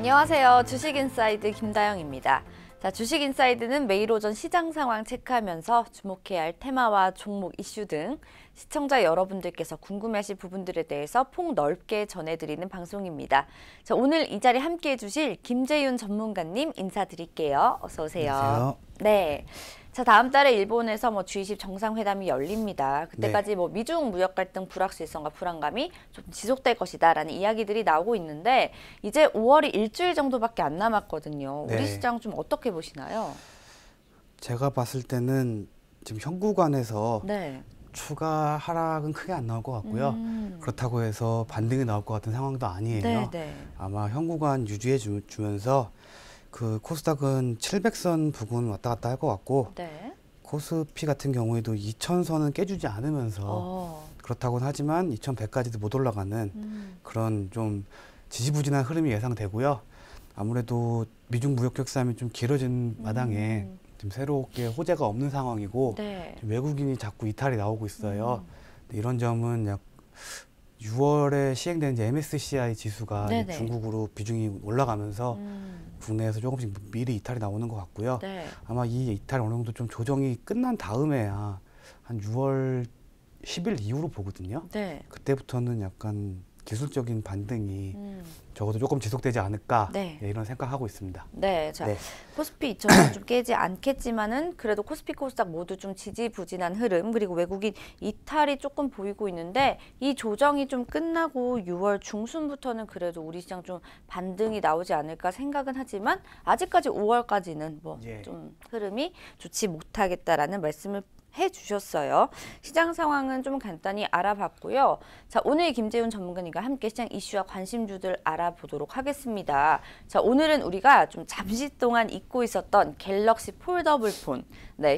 안녕하세요. 주식인사이드 김다영입니다. 자, 주식인사이드는 매일 오전 시장 상황 체크하면서 주목해야 할 테마와 종목 이슈 등 시청자 여러분들께서 궁금해하실 부분들에 대해서 폭넓게 전해드리는 방송입니다. 자, 오늘 이 자리 함께해 주실 김재윤 전문가님 인사드릴게요. 어서 오세요. 안녕하세요. 네. 자, 다음 달에 일본에서 G20 정상회담이 열립니다. 그때까지 미중 무역 갈등 불확실성과 불안감이 좀 지속될 것이다라는 이야기들이 나오고 있는데 이제 5월이 일주일 정도밖에 안 남았거든요. 우리 시장 좀 어떻게 보시나요? 제가 봤을 때는 지금 현구간에서 추가 하락은 크게 안 나올 것 같고요. 그렇다고 해서 반등이 나올 것 같은 상황도 아니에요. 아마 현구간 유지해 주면서 그 코스닥은 700선 부근 왔다 갔다 할 것 같고 코스피 같은 경우에도 2000선은 깨주지 않으면서 그렇다고는 하지만 2100까지도 못 올라가는 그런 좀 지지부진한 흐름이 예상되고요. 아무래도 미중 무역 격싸움이 좀 길어진 마당에 지금 새롭게 호재가 없는 상황이고 외국인이 자꾸 이탈이 나오고 있어요. 이런 점은 약 6월에 시행된 이제 MSCI 지수가 중국으로 비중이 올라가면서 국내에서 조금씩 미리 이탈이 나오는 것 같고요. 아마 이 이탈이 어느 정도 좀 조정이 끝난 다음에야 한 6월 10일 이후로 보거든요. 그때부터는 약간 기술적인 반등이 적어도 조금 지속되지 않을까 이런 생각하고 있습니다. 자, 코스피 2000은 좀 깨지 않겠지만은 그래도 코스피 코스닥 모두 좀 지지부진한 흐름 그리고 외국인 이탈이 조금 보이고 있는데 이 조정이 좀 끝나고 6월 중순부터는 그래도 우리 시장 좀 반등이 나오지 않을까 생각은 하지만 아직까지 5월까지는 좀 흐름이 좋지 못하겠다라는 말씀을 해주셨어요. 시장 상황은 좀 간단히 알아봤고요. 자, 오늘 김재윤 전문가님과 함께 시장 이슈와 관심주들 알아보도록 하겠습니다. 자, 오늘은 우리가 좀 잠시 동안 잊고 있었던 갤럭시 폴더블 폰.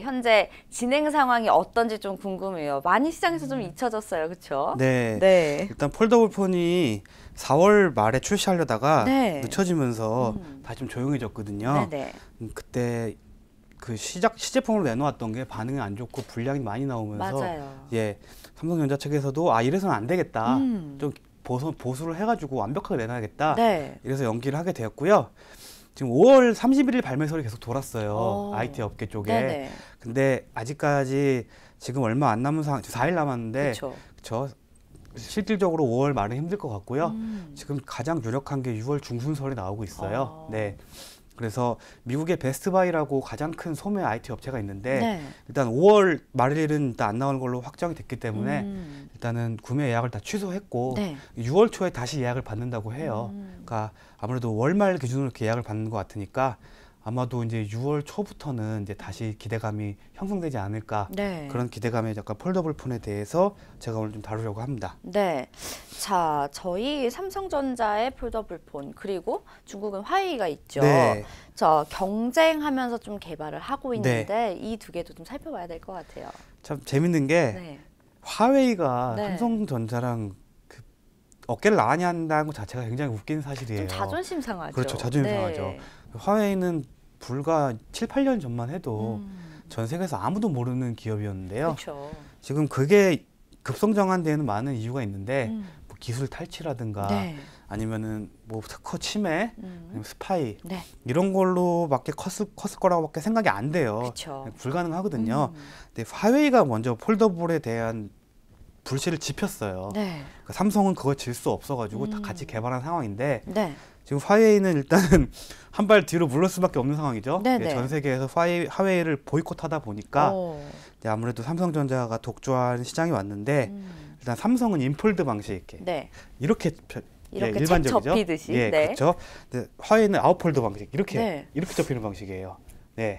현재 진행 상황이 어떤지 좀 궁금해요. 많이 시장에서 좀 잊혀졌어요. 그렇죠? 일단 폴더블 폰이 4월 말에 출시하려다가 늦춰지면서 다시 좀 조용해졌거든요. 그때 그 시제품으로 내놓았던 게 반응이 안 좋고 불량이 많이 나오면서 삼성전자 측에서도 이래서는 안 되겠다. 좀 보수를 해가지고 완벽하게 내놔야겠다. 이래서 연기를 하게 되었고요. 지금 5월 31일 발매설이 계속 돌았어요. IT 업계 쪽에. 근데 아직까지 지금 얼마 안 남은 상황, 4일 남았는데 실질적으로 5월 말은 힘들 것 같고요. 지금 가장 유력한 게 6월 중순설이 나오고 있어요. 그래서 미국의 베스트바이라고 가장 큰 소매 IT 업체가 있는데 일단 5월 말일은 일단 안 나오는 걸로 확정이 됐기 때문에 일단은 구매 예약을 다 취소했고 6월 초에 다시 예약을 받는다고 해요. 그러니까 아무래도 월말 기준으로 이렇게 예약을 받는 것 같으니까 아마도 이제 6월 초부터는 이제 다시 기대감이 형성되지 않을까 그런 기대감에 약간 폴더블 폰에 대해서 제가 오늘 좀 다루려고 합니다. 자, 저희 삼성전자의 폴더블 폰 그리고 중국은 화웨이가 있죠. 저 경쟁하면서 좀 개발을 하고 있는데 이 두 개도 좀 살펴봐야 될 것 같아요. 참 재밌는 게 화웨이가 삼성전자랑 그 어깨를 나란히 한다는 것 자체가 굉장히 웃긴 사실이에요. 좀 자존심 상하죠. 그렇죠. 자존심 상하죠. 화웨이는 불과 7, 8년 전만 해도 전 세계에서 아무도 모르는 기업이었는데요. 지금 그게 급성장한 데에는 많은 이유가 있는데 뭐 기술 탈취라든가 아니면은 뭐 특허 침해, 아니면 스파이 이런 걸로밖에 컸을 거라고밖에 생각이 안 돼요. 불가능하거든요. 근데 화웨이가 먼저 폴더블에 대한 불씨를 지폈어요. 그러니까 삼성은 그걸 질 수 없어가지고 다 같이 개발한 상황인데 지금 화웨이는 일단은 한 발 뒤로 물러설 수밖에 없는 상황이죠. 전 세계에서 화웨이를 보이콧하다 보니까 아무래도 삼성전자가 독주한 시장이 왔는데 일단 삼성은 인폴드 방식 이렇게 일반적이죠. 접히듯이. 그렇죠. 근데 화웨이는 아웃폴드 방식 이렇게 접히는 방식이에요.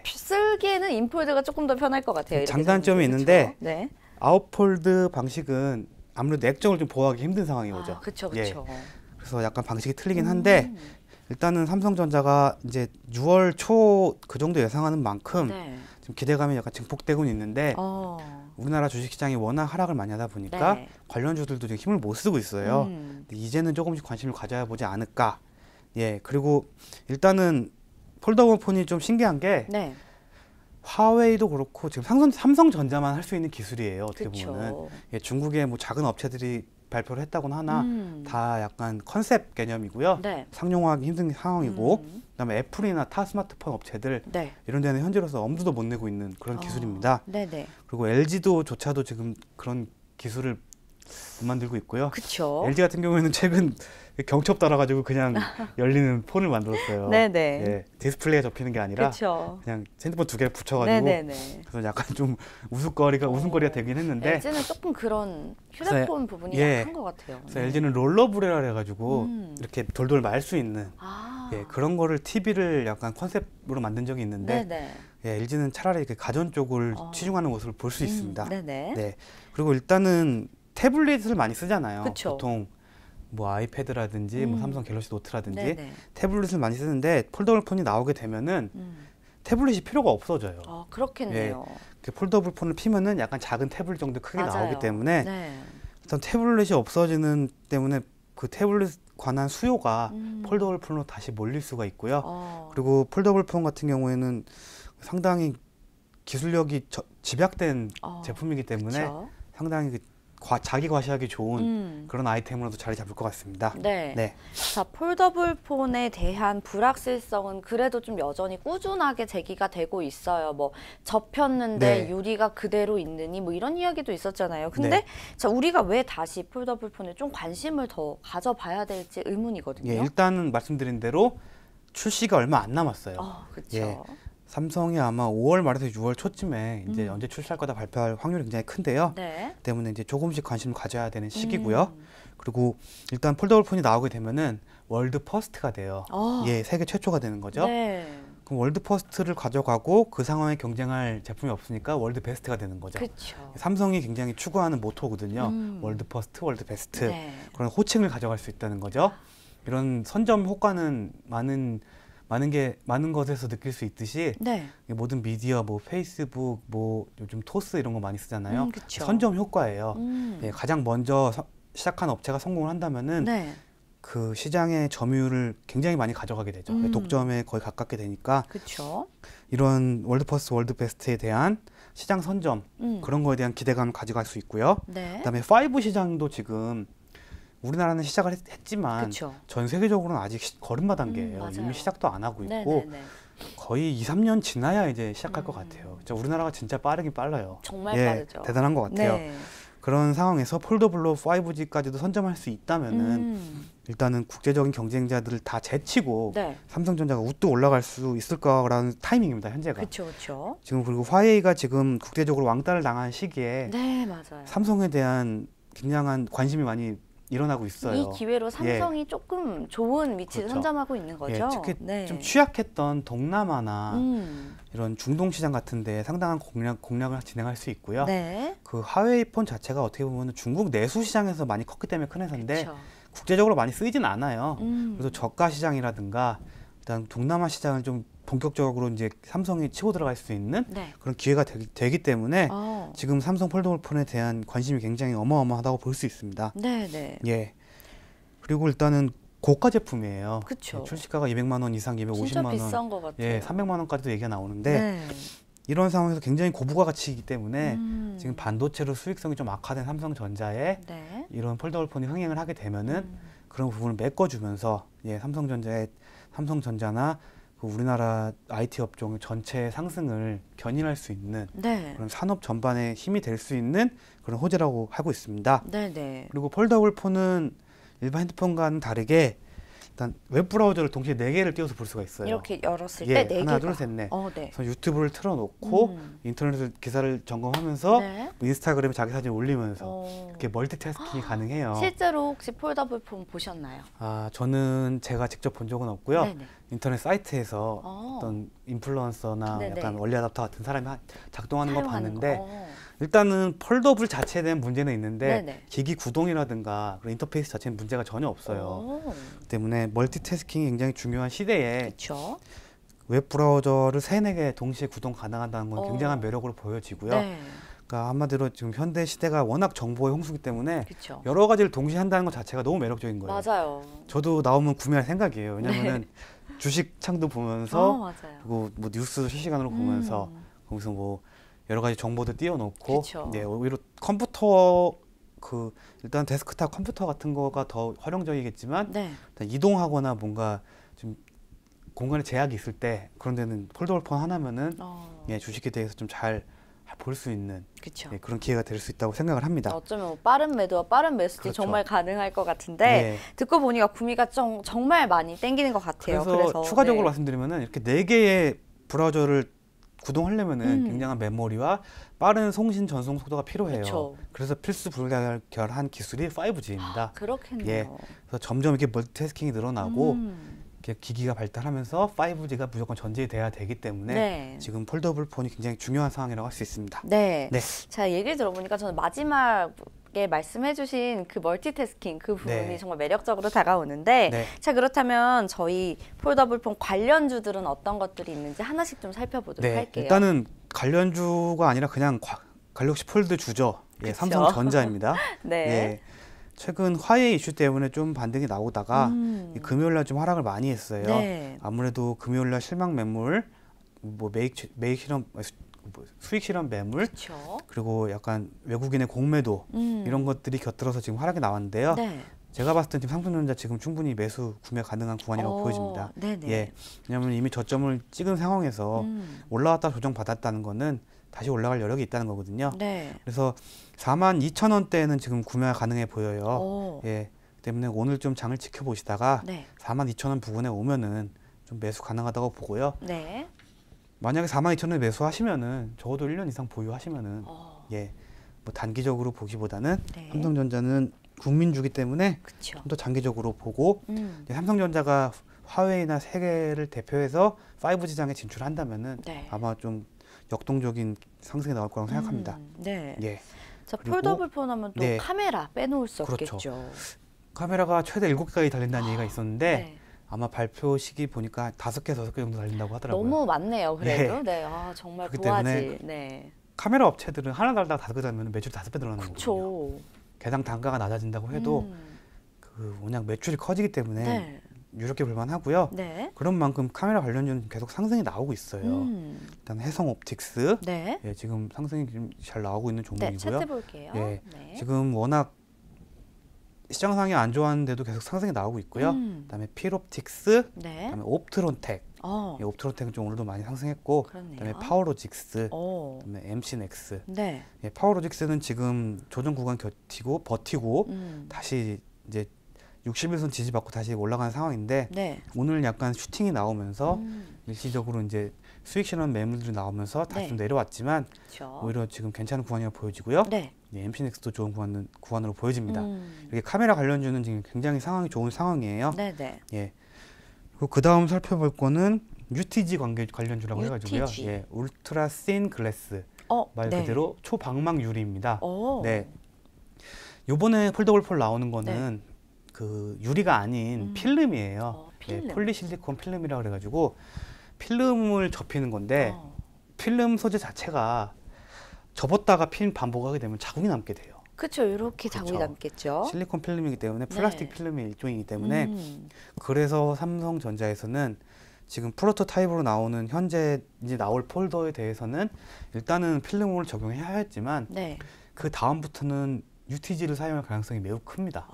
쓰기에는 인폴드가 조금 더 편할 것 같아요. 장단점이 있는데 아웃폴드 방식은 아무래도 액정을 좀 보호하기 힘든 상황이 오죠. 그래서 약간 방식이 틀리긴 한데 일단은 삼성전자가 이제 6월 초 그 정도 예상하는 만큼 지금 기대감이 약간 증폭되고 있는데 우리나라 주식시장이 워낙 하락을 많이 하다 보니까 관련주들도 지금 힘을 못 쓰고 있어요. 근데 이제는 조금씩 관심을 가져야 보지 않을까. 그리고 일단은 폴더블 폰이 좀 신기한 게 화웨이도 그렇고 지금 삼성전자만 할 수 있는 기술이에요. 어떻게 그쵸. 보면은 예, 중국의 뭐 작은 업체들이 발표를 했다고는 하나 다 약간 컨셉 개념이고요. 네. 상용화하기 힘든 상황이고 그다음에 애플이나 타 스마트폰 업체들 네. 이런 데는 현재로서 엄두도 못 내고 있는 그런 기술입니다. 네네. 그리고 LG조차도 지금 그런 기술을 못 만들고 있고요. 그쵸. LG 같은 경우에는 최근 경첩 달아가지고 그냥 열리는 폰을 만들었어요. 네네. 예, 디스플레이가 접히는 게 아니라 그쵸. 그냥 핸드폰 두 개를 붙여가지고 네네네. 그래서 약간 좀 웃음거리가 되긴 했는데 LG는 조금 그런 휴대폰 부분이 예, 약한 것 같아요. 그래서 LG는 롤러브레라 해가지고 이렇게 돌돌 말 수 있는 예, 그런 거를 TV를 약간 컨셉으로 만든 적이 있는데 네네. 예, LG는 차라리 그 가전 쪽을 치중하는 모습을 볼 수 있습니다. 네네. 네. 그리고 일단은 태블릿을 많이 쓰잖아요. 그쵸. 보통 뭐 아이패드라든지 뭐 삼성 갤럭시 노트라든지 네네. 태블릿을 많이 쓰는데 폴더블 폰이 나오게 되면은 태블릿이 필요가 없어져요. 그렇겠네요. 예, 폴더블 폰을 피면은 약간 작은 태블릿 정도 크게 맞아요. 나오기 때문에 네. 일단 태블릿이 없어지는 때문에 그 태블릿 관한 수요가 폴더블 폰으로 다시 몰릴 수가 있고요. 그리고 폴더블 폰 같은 경우에는 상당히 기술력이 집약된 제품이기 때문에 그쵸. 상당히 자기 과시하기 좋은 그런 아이템으로도 자리 잡을 것 같습니다. 네. 네. 자, 폴더블 폰에 대한 불확실성은 그래도 좀 여전히 꾸준하게 제기가 되고 있어요. 뭐 접혔는데 네. 유리가 그대로 있느니 뭐 이런 이야기도 있었잖아요. 근데 네. 자, 우리가 왜 다시 폴더블 폰에 좀 관심을 더 가져봐야 될지 의문이거든요. 예, 일단은 말씀드린 대로 출시가 얼마 안 남았어요. 그렇죠. 예. 삼성이 아마 5월 말에서 6월 초쯤에 이제 언제 출시할 거다 발표할 확률이 굉장히 큰데요. 네. 때문에 이제 조금씩 관심을 가져야 되는 시기고요. 그리고 일단 폴더블 폰이 나오게 되면은 월드 퍼스트가 돼요. 예, 세계 최초가 되는 거죠. 네. 그럼 월드 퍼스트를 가져가고 그 상황에 경쟁할 제품이 없으니까 월드 베스트가 되는 거죠. 그렇죠. 삼성이 굉장히 추구하는 모토거든요. 월드 퍼스트, 월드 베스트. 네. 그런 호칭을 가져갈 수 있다는 거죠. 이런 선점 효과는 많은 것에서 느낄 수 있듯이 네. 모든 미디어, 뭐 페이스북, 뭐 요즘 토스 이런 거 많이 쓰잖아요. 그쵸. 선점 효과예요. 예, 가장 먼저 시작한 업체가 성공을 한다면은 네. 그 시장의 점유율을 굉장히 많이 가져가게 되죠. 독점에 거의 가깝게 되니까 그렇죠. 이런 월드 퍼스트, 월드 베스트에 대한 시장 선점 그런 거에 대한 기대감을 가져갈 수 있고요. 네. 그다음에 5 시장도 지금 우리나라는 시작을 했지만 그쵸. 전 세계적으로는 아직 걸음마 단계예요. 맞아요. 이미 시작도 안 하고 있고 네네네. 거의 2, 3년 지나야 이제 시작할 것 같아요. 진짜 우리나라가 진짜 빠르긴 빨라요. 정말 예, 빠르죠. 대단한 것 같아요. 네. 그런 상황에서 폴더블로 5G까지도 선점할 수 있다면은 일단은 국제적인 경쟁자들을 다 제치고 네. 삼성전자가 우뚝 올라갈 수 있을 거라는 타이밍입니다. 현재가. 그렇죠, 그렇죠. 지금 그리고 화웨이가 지금 국제적으로 왕따를 당한 시기에 네, 맞아요. 삼성에 대한 굉장한 관심이 많이 일어나고 있어요. 이 기회로 삼성이 조금 좋은 위치를 그렇죠. 선점하고 있는 거죠. 특히 네. 좀 취약했던 동남아나 음. 이런 중동 시장 같은데 상당한 공략을 진행할 수 있고요. 네. 그 하웨이 폰 자체가 어떻게 보면 중국 내수 시장에서 많이 컸기 때문에 큰 회사인데 그쵸. 국제적으로 많이 쓰이진 않아요. 그래서 저가 시장이라든가 일단 동남아 시장을 좀 본격적으로 이제 삼성이 치고 들어갈 수 있는 네. 그런 기회가 되기 때문에 지금 삼성 폴더블 폰에 대한 관심이 굉장히 어마어마하다고 볼 수 있습니다. 네, 네. 예. 그리고 일단은 고가 제품이에요. 그쵸. 예, 출시가가 200만 원 이상, 250만 진짜 원. 비싼 것 같아요. 예, 300만 원까지도 얘기가 나오는데 네. 이런 상황에서 굉장히 고부가 가치이기 때문에 지금 반도체로 수익성이 좀 악화된 삼성전자에 네. 이런 폴더블 폰이 흥행을 하게 되면은 그런 부분을 메꿔주면서 예, 삼성전자나 그 우리나라 IT 업종 전체 상승을 견인할 수 있는 네. 그런 산업 전반에 힘이 될 수 있는 그런 호재라고 하고 있습니다. 네, 네. 그리고 폴더블 폰은 일반 핸드폰과는 다르게 일단 웹브라우저를 동시에 4개를 띄워서 볼 수가 있어요. 이렇게 열었을 예, 때 4개가. 하나, 둘, 셋, 넷. 네. 그래서 유튜브를 틀어놓고 인터넷 기사를 점검하면서 네. 뭐 인스타그램에 자기 사진 올리면서 이렇게 멀티태스킹이 가능해요. 실제로 혹시 폴더블 폰 보셨나요? 아, 저는 제가 직접 본 적은 없고요. 네네. 인터넷 사이트에서 어떤 인플루언서나 네네. 약간 원리 아답터 같은 사람이 작동하는 거 사용하는 봤는데 거. 일단은 폴더블 자체에 대한 문제는 있는데 네네. 기기 구동이라든가 그런 인터페이스 자체는 문제가 전혀 없어요. 때문에 멀티태스킹이 굉장히 중요한 시대에 그렇죠. 웹 브라우저를 3-4개 동시에 구동 가능하다는 건 굉장한 매력으로 보여지고요. 네. 그러니까 한마디로 지금 현대 시대가 워낙 정보의 홍수기 때문에 그쵸. 여러 가지를 동시에 한다는 것 자체가 너무 매력적인 거예요. 맞아요. 저도 나오면 구매할 생각이에요. 왜냐면은 주식 창도 보면서 맞아요. 그리고 뭐 뉴스도 실시간으로 보면서 거기서 뭐 여러 가지 정보도 띄워놓고 그쵸. 네, 오히려 컴퓨터 일단 데스크탑 컴퓨터 같은 거가 더 활용적이겠지만 네. 일단 이동하거나 뭔가 좀 공간에 제약이 있을 때 그런 데는 폴더블 폰 하나면은 예, 주식에 대해서 좀 잘 볼 수 있는 예, 그런 기회가 될 수 있다고 생각을 합니다. 어쩌면 뭐 빠른 매도와 빠른 매수도 그렇죠. 정말 가능할 것 같은데 네. 듣고 보니까 구미가 정말 많이 땡기는 것 같아요. 그래서 추가적으로 말씀드리면은 이렇게 4개의 브라우저를 구동하려면은 굉장한 메모리와 빠른 송신 전송 속도가 필요해요. 그쵸. 그래서 필수 불가결한 기술이 5G입니다. 그렇겠네요. 예. 그래서 점점 이렇게 멀티태스킹이 늘어나고 이렇게 기기가 발달하면서 5G가 무조건 전제돼야 되기 때문에 네. 지금 폴더블 폰이 굉장히 중요한 상황이라고 할 수 있습니다. 네. 네. 자, 얘기를 들어보니까 저는 마지막에 말씀해주신 그 멀티태스킹 그 부분이 네. 정말 매력적으로 다가오는데 네. 자, 그렇다면 저희 폴더블 폰 관련주들은 어떤 것들이 있는지 하나씩 좀 살펴보도록 네. 할게요. 일단은 관련주가 아니라 그냥 갤럭시 폴드 주죠. 예, 그쵸. 삼성전자입니다. 네. 예. 최근 화웨이 이슈 때문에 좀 반등이 나오다가 이 금요일날 좀 하락을 많이 했어요. 네. 아무래도 금요일날 실망 매물, 뭐 매입 실험, 수익 실험 매물, 그쵸. 그리고 약간 외국인의 공매도 이런 것들이 곁들어서 지금 하락이 나왔는데요. 네. 제가 봤을 때 지금 삼성전자 지금 충분히 매수 구매 가능한 구간이라고 보여집니다. 네네. 예, 왜냐하면 이미 저점을 찍은 상황에서 올라왔다 조정 받았다는 거는 다시 올라갈 여력이 있다는 거거든요. 네. 그래서 42,000원대는 지금 구매가 가능해 보여요. 예, 때문에 오늘 좀 장을 지켜보시다가 네. 42,000원 부근에 오면은 좀 매수 가능하다고 보고요. 네. 만약에 42,000원에 매수하시면은 적어도 1년 이상 보유하시면은 예, 뭐 단기적으로 보기보다는 네. 삼성전자는 국민주기 때문에 그쵸. 좀 더 장기적으로 보고 이제 삼성전자가 화웨이나 세계를 대표해서 5G장에 진출한다면은 네. 아마 좀 역동적인 상승이 나올 거라고 생각합니다. 네. 예. 자, 그리고 폴더블 폰 하면 또 네. 카메라 빼놓을 수 그렇죠. 없겠죠. 카메라가 최대 7개까지 달린다는 얘기가 있었는데 네. 아마 발표 시기 보니까 5개, 6개 정도 달린다고 하더라고요. 너무 많네요. 그래도. 예. 네. 아, 정말 그렇기 도화지. 때문에 네. 카메라 업체들은 하나 달다가 5개 달면 매출이 5배 늘어나는 거거든요. 그렇죠. 개당 단가가 낮아진다고 해도 그 워낙 매출이 커지기 때문에 네. 유력해 볼만하고요. 네. 그런 만큼 카메라 관련주는 계속 상승이 나오고 있어요. 일단 해성 옵틱스 네. 예, 지금 상승이 좀 잘 나오고 있는 네, 종목이고요. 차트 볼게요. 예, 네. 지금 워낙 시장 상황이 안 좋았는데도 계속 상승이 나오고 있고요. 그다음에 필옵틱스, 네. 그다음에 옵트론텍. 예, 옵트론텍은 좀 오늘도 많이 상승했고, 그렇네요. 그다음에 파워로직스, 오. 그다음에 MC넥스. 네. 예, 파워로직스는 지금 조정 구간 버티고 다시 이제 61선 지지받고 다시 올라가는 상황인데 네. 오늘 약간 슈팅이 나오면서 일시적으로 이제 수익 실현 매물들이 나오면서 다시 네. 좀 내려왔지만 그렇죠. 오히려 지금 괜찮은 구간이라고 보여지고요. 네. 예, MC넥스도 좋은 구간으로 보여집니다. 이렇게 카메라 관련주는 지금 굉장히 상황이 좋은 상황이에요. 네, 네. 예. 그리고 그 다음 살펴볼 거는 UTG 관련주라고 해가지고요. UTG. 예, 울트라 씬 글래스 말 네. 그대로 초방막 유리입니다. 오. 네. 요번에 폴더블 폴 나오는 거는 그 유리가 아닌 필름이에요. 필름. 예, 폴리실리콘 필름이라 그래가지고 필름을 접히는 건데 필름 소재 자체가 접었다가 필 반복하게 되면 자국이 남게 돼요. 그렇죠. 이렇게 자국이 그렇죠. 남겠죠. 실리콘 필름이기 때문에 플라스틱 네. 필름의 일종이기 때문에 그래서 삼성전자에서는 지금 프로토타입으로 나오는 현재 이제 나올 폴더에 대해서는 일단은 필름을 적용해야 했지만 네. 그 다음부터는 UTG를 사용할 가능성이 매우 큽니다.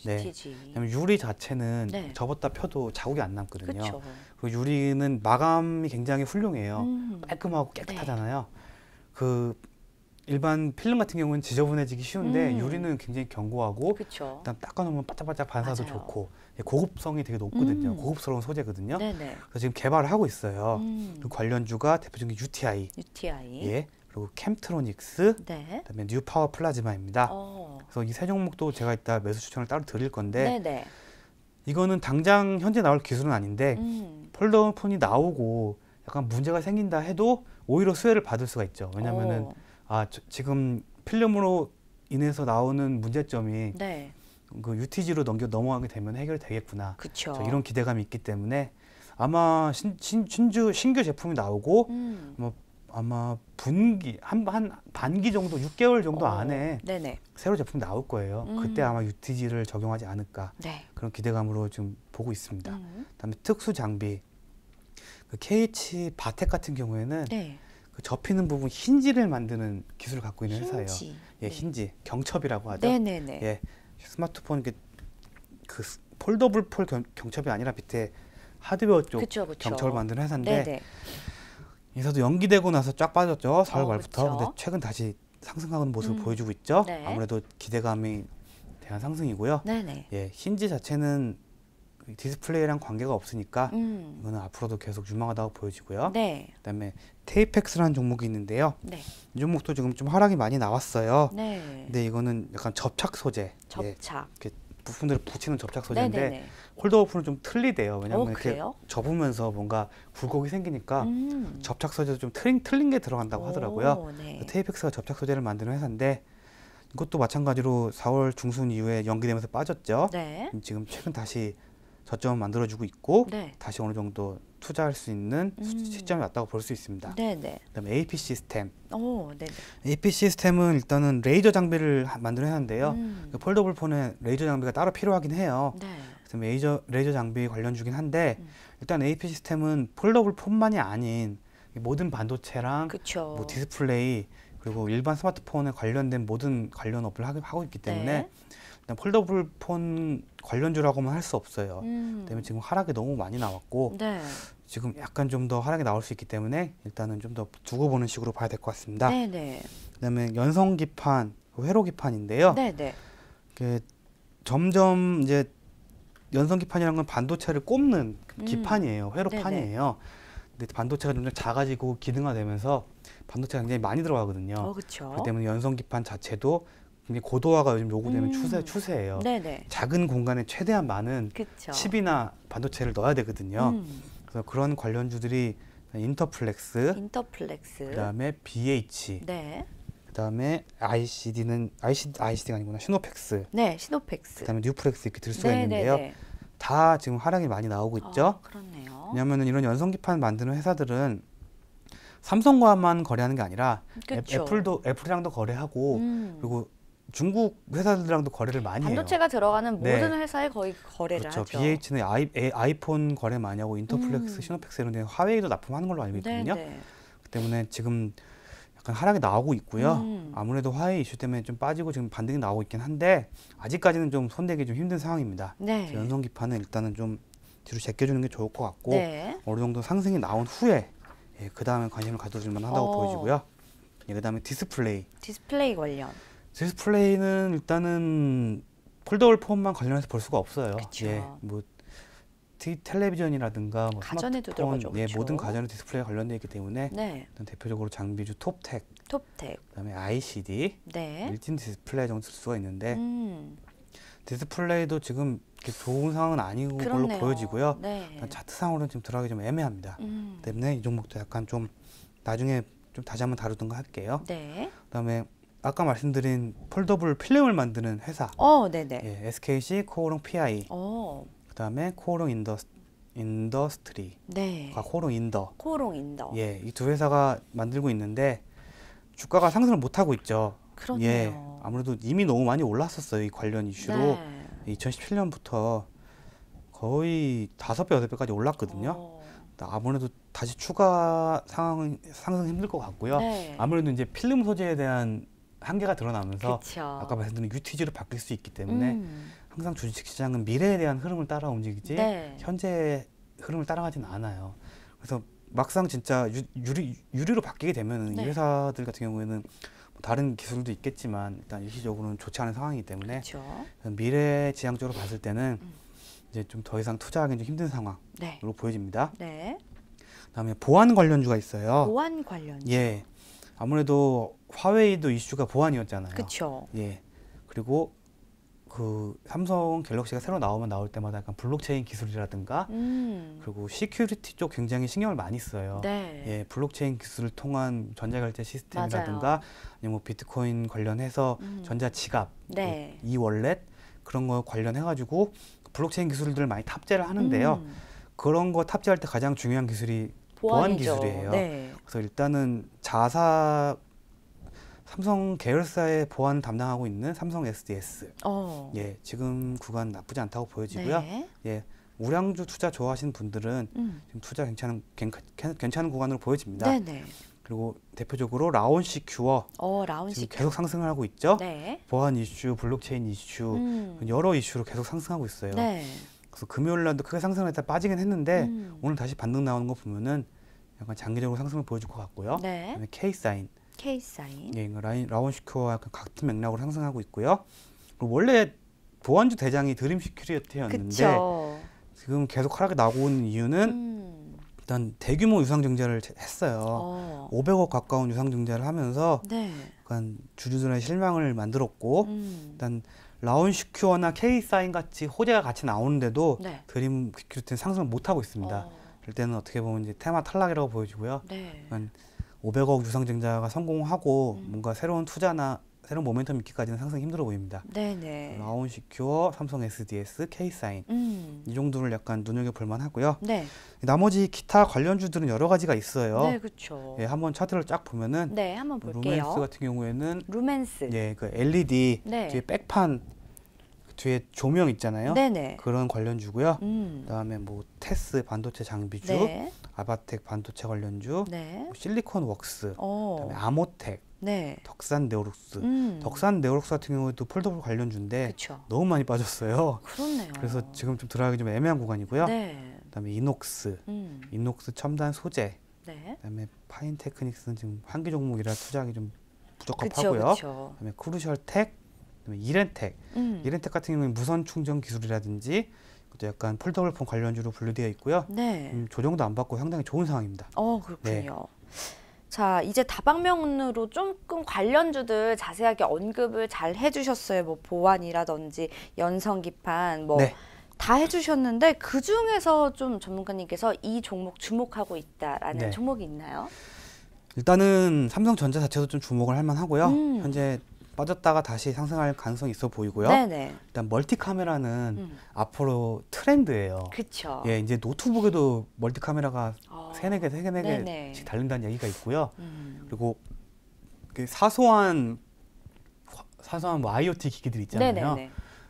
UTG. 왜냐면 유리 자체는 네. 접었다 펴도 자국이 안 남거든요. 그렇죠. 그리고 유리는 마감이 굉장히 훌륭해요. 깔끔하고 네. 깨끗하잖아요. 그 일반 필름 같은 경우는 지저분해지기 쉬운데 유리는 굉장히 견고하고 그렇죠. 일단 닦아놓으면 바짝바짝 반사도 맞아요. 좋고 고급성이 되게 높거든요. 고급스러운 소재거든요. 네네. 그래서 지금 개발을 하고 있어요. 그 관련주가 대표적인 UTI, UTI. 예, 그리고 캠트로닉스, 네. 그다음에 뉴파워 플라즈마입니다. 그래서 이 세 종목도 제가 이따 매수 추천을 따로 드릴 건데 네네. 이거는 당장 현재 나올 기술은 아닌데 폴더폰이 나오고 약간 문제가 생긴다 해도 오히려 수혜를 받을 수가 있죠. 왜냐면은 지금 필름으로 인해서 나오는 문제점이 네. 그 UTG로 넘어가게 되면 해결되겠구나. 그렇죠. 이런 기대감이 있기 때문에 아마 신규 제품이 나오고 아마 한 반기 정도, 6개월 정도 안에 네네. 새로 제품이 나올 거예요. 그때 아마 UTG를 적용하지 않을까. 네. 그런 기대감으로 지금 보고 있습니다. 그다음에 특수 장비, 그 KH 바텍 같은 경우에는 네. 그 그 접히는 부분 힌지를 만드는 기술을 갖고 있는 회사예요. 힌지. 예, 네. 힌지, 경첩이라고 하죠. 네네네. 예, 스마트폰 그 폴더블 폴 경첩이 아니라 밑에 하드웨어 쪽 그쵸. 경첩을 만드는 회사인데 네네. 인사도 연기되고 나서 쫙 빠졌죠. 4월 말부터. 그쵸. 근데 최근 다시 상승하는 모습을 보여주고 있죠. 네. 아무래도 기대감이 대한 상승이고요. 네네. 예, 힌지 자체는 디스플레이랑 관계가 없으니까 이거는 앞으로도 계속 유망하다고 보여지고요. 네. 그다음에 테이펙스라는 종목이 있는데요. 네. 이 종목도 지금 좀 하락이 많이 나왔어요. 네. 근데 이거는 약간 접착 소재. 접착. 이렇게 부품들을 붙이는 접착 소재인데 네네네. 홀더오프는 좀 틀리대요. 왜냐하면 이렇게 그래요? 접으면서 뭔가 굴곡이 생기니까 접착 소재도 좀 틀린 게 들어간다고 하더라고요. 네. 테이펙스가 접착 소재를 만드는 회사인데 이것도 마찬가지로 4월 중순 이후에 연기되면서 빠졌죠. 네. 지금 최근 다시 저점을 만들어주고 있고 네. 다시 어느 정도 투자할 수 있는 시점이 왔다고 볼 수 있습니다. 네네. 그다음에 AP 시스템. 네네. AP 시스템은 일단은 레이저 장비를 만드는 회사인데요. 폴더블 폰에 레이저 장비가 따로 필요하긴 해요. 네. 그래서 레이저 장비 관련주긴 한데 일단 AP 시스템은 폴더블 폰만이 아닌 모든 반도체랑 그쵸. 뭐 디스플레이 그리고 일반 스마트폰에 관련된 모든 관련 업을 하고 있기 때문에 네. 일단 폴더블 폰 관련주라고만 할 수 없어요. 때문에 지금 하락이 너무 많이 나왔고 네. 지금 약간 좀 더 하락이 나올 수 있기 때문에 일단은 좀 더 두고 보는 식으로 봐야 될 것 같습니다. 네네. 그다음에 연성기판, 회로기판인데요. 네네. 점점 이제 연성기판이라는 건 반도체를 꼽는 기판이에요. 회로판이에요. 근데 반도체가 점점 작아지고 기능화되면서 반도체가 굉장히 많이 들어가거든요. 그렇죠. 그렇기 때문에 연성기판 자체도 굉장히 고도화가 요즘 요구되는 추세예요. 네네. 작은 공간에 최대한 많은 그쵸. 칩이나 반도체를 넣어야 되거든요. 그래서 그런 관련주들이 인터플렉스, 그다음에 BH, 네. 그다음에 ICD가 아니구나, 시노펙스, 네, 시노펙스. 그다음에 뉴플렉스 이렇게 들 수가 있는데요. 다 지금 하락이 많이 나오고 있죠. 그렇네요. 왜냐하면 이런 연성기판 만드는 회사들은 삼성과만 거래하는 게 아니라 애플이랑도 거래하고 그리고 중국 회사들이랑도 거래를 많이 해요. 반도체가 들어가는 모든 회사에 거의 거래를 그렇죠. 하죠. BH는 아이폰 거래 많이 하고 인터플렉스, 시노펙스 이런 데 화웨이도 납품하는 걸로 알고 있거든요. 그 때문에 지금 약간 하락이 나오고 있고요. 아무래도 화웨이 이슈 때문에 좀 빠지고 지금 반등이 나오고 있긴 한데 아직까지는 좀 손대기 좀 힘든 상황입니다. 네. 연성기판은 일단은 좀 뒤로 제껴주는 게 좋을 것 같고 어느 정도 상승이 나온 후에 그 다음에 관심을 가져줄 만하다고 보여지고요. 그 다음에 디스플레이 관련. 디스플레이는 일단은 폴더블 폰만 관련해서 볼 수가 없어요. 뭐 텔레비전이라든가 뭐 스마트폰, 모든 가전의 디스플레이가 관련되어 있기 때문에 일단 대표적으로 장비주 톱텍, 그다음에 ICD, 일진 디스플레이 정도 쓸 수가 있는데 디스플레이도 지금 이렇게 좋은 상황은 아닌 걸로 보여지고요. 차트상으로는 지금 들어가기 좀 애매합니다. 때문에 이 종목도 약간 좀 나중에 좀 다시 한번 다루든가 할게요. 그다음에 아까 말씀드린 폴더블 필름을 만드는 회사, SKC 코오롱 PI, 그다음에 코오롱 인더스트리, 코오롱 인더, 이 두 회사가 만들고 있는데 주가가 상승을 못 하고 있죠. 그렇네요. 아무래도 이미 너무 많이 올랐었어요. 이 관련 이슈로 2017년부터 거의 5배, 8배까지 올랐거든요. 아무래도 다시 추가 상승 힘들 것 같고요. 아무래도 이제 필름 소재에 대한 한계가 드러나면서 아까 말씀드린 UTG로 바뀔 수 있기 때문에 항상 주식시장은 미래에 대한 흐름을 따라 움직이지 현재 흐름을 따라가지는 않아요. 그래서 막상 진짜 유리로 바뀌게 되면 이 회사들 같은 경우에는 다른 기술도 있겠지만 일단 일시적으로는 좋지 않은 상황이기 때문에 미래 지향적으로 봤을 때는 이제 좀 더 이상 투자하기 좀 힘든 상황으로 보여집니다. 그다음에 보안 관련주가 있어요. 보안 관련주. 아무래도 화웨이도 이슈가 보안이었잖아요. 그렇죠. 그리고 그 삼성 갤럭시가 새로 나올 때마다 약간 블록체인 기술이라든가 그리고 시큐리티 쪽 굉장히 신경을 많이 써요. 블록체인 기술을 통한 전자결제 시스템이라든가 아니면 뭐 비트코인 관련해서 전자지갑, 이월렛 그런 거 관련해가지고 블록체인 기술들을 많이 탑재를 하는데요. 그런 거 탑재할 때 가장 중요한 기술이 보안 기술이에요. 그래서 일단은 삼성 계열사의 보안 담당하고 있는 삼성 SDS. 지금 구간 나쁘지 않다고 보여지고요. 우량주 투자 좋아하시는 분들은 지금 투자 괜찮은 구간으로 보여집니다. 그리고 대표적으로 라온시 큐어 라온시 지금 계속 상승을 하고 있죠. 네. 보안 이슈, 블록체인 이슈 여러 이슈로 계속 상승하고 있어요. 네. 그래서 금요일 날도 크게 상승을 했다 빠지긴 했는데 오늘 다시 반등 나오는 거 보면은 약간 장기적으로 상승을 보여줄 것 같고요. 네. 그다음에 K사인. 예, 라온시 큐어와 약간 같은 맥락으로 상승하고 있고요. 그리고 원래 보안주 대장이 드림 시큐리티였는데 그쵸. 지금 계속 하락이 나오고 있는 이유는 일단 대규모 유상증자를 했어요. 500억 가까운 유상증자를 하면서 네. 약간 주주들의 실망을 만들었고 일단 라온시큐어나 K사인 같이 호재가 같이 나오는데도 네. 드림 시큐리티는 상승을 못하고 있습니다. 이럴 때는 어떻게 보면 이제 테마 탈락이라고 보여지고요. 네. 500억 유상증자가 성공하고 뭔가 새로운 투자나 새로운 모멘텀 있기까지는 상승이 힘들어 보입니다. 네네. 라온시큐어, 삼성 SDS, K사인 이 정도를 약간 눈여겨볼 만하고요. 네. 나머지 기타 관련주들은 여러 가지가 있어요. 네, 그렇죠. 예, 한번 차트를 쫙 보면은 네, 한번 볼게요. 루멘스 같은 경우에는 루멘스. 예, 그 LED 네. 뒤에 백판 뒤에 조명 있잖아요. 네네. 그런 관련주고요. 그다음에 뭐 테스 반도체 장비주, 네. 아바텍 반도체 관련주, 네. 뭐 실리콘 웍스, 그다음에 아모텍. 네. 덕산 네오룩스. 덕산 네오룩스 같은 경우에도 폴더블 관련주인데 그쵸. 너무 많이 빠졌어요. 그렇네요. 그래서 지금 좀 들어가기 좀 애매한 구간이고요. 네. 그다음에 이녹스, 이녹스 첨단 소재. 네. 그다음에 파인 테크닉스는 지금 한기 종목이라 투자하기 좀 부적합하고요. 그쵸. 그다음에 크루셜텍, 그다음에 이렌텍. 이렌텍 같은 경우는 무선 충전 기술이라든지 또 약간 폴더블 폰 관련주로 분류되어 있고요. 네. 조정도 안 받고 상당히 좋은 상황입니다. 그렇군요. 네. 자, 이제 다방면으로 조금 관련주들 자세하게 언급을 잘 해주셨어요. 뭐 보안이라든지 연성기판 뭐 다 네. 해주셨는데 그 중에서 좀 전문가님께서 이 종목 주목하고 있다라는 네. 종목이 있나요? 일단은 삼성전자 자체도 좀 주목을 할 만하고요. 현재 빠졌다가 다시 상승할 가능성이 있어 보이고요. 네네. 일단 멀티 카메라는 앞으로 트렌드예요. 그렇죠. 예, 이제 노트북에도 멀티 카메라가 세네 개씩 달린다는 얘기가 있고요. 그리고 사소한 뭐 IoT 기기들 있잖아요. 네네네.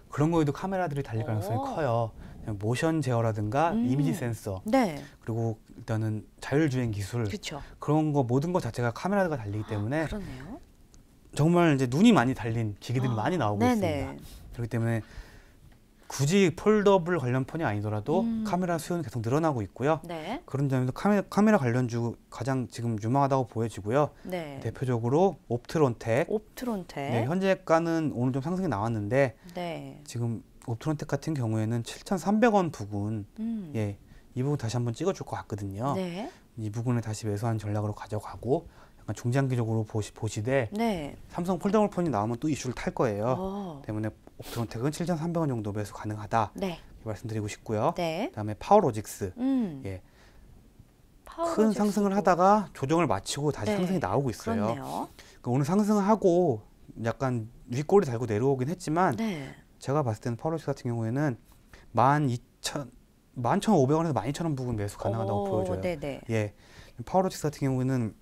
그런 거에도 카메라들이 달릴 가능성이 커요. 모션 제어라든가 이미지 센서, 네. 그리고 일단은 자율주행 기술, 그쵸. 그런 거 모든 것 자체가 카메라가 달리기 때문에 그러네요. 정말 이제 눈이 많이 달린 기기들이 많이 나오고 있습니다. 그렇기 때문에 굳이 폴더블 관련 폰이 아니더라도 카메라 수요는 계속 늘어나고 있고요. 네. 그런 점에서 카메라 관련주 가장 지금 유망하다고 보여지고요. 네. 대표적으로 옵트론텍. 네, 현재가는 오늘 좀 상승이 나왔는데 네. 지금 옵트론텍 같은 경우에는 7,300원 부근 예, 이 부분 다시 한번 찍어줄 것 같거든요. 네. 이 부분을 다시 매수하는 전략으로 가져가고 약간 중장기적으로 보시되 네. 삼성 폴더블 폰이 나오면 또 이슈를 탈 거예요. 때문에 옵트론텍은 7,300원 정도 매수 가능하다. 네. 말씀드리고 싶고요. 네. 그다음에 파워로직스. 예. 큰 상승을 하다가 조정을 마치고 다시 네. 상승이 나오고 있어요. 그러니까 오늘 상승을 하고 약간 윗꼬리 달고 내려오긴 했지만 네. 제가 봤을 때는 파워로직스 같은 경우에는 11,500원에서 12,000원 부근 매수 가능하다고 보여져요. 네네. 예. 파워로직스 같은 경우에는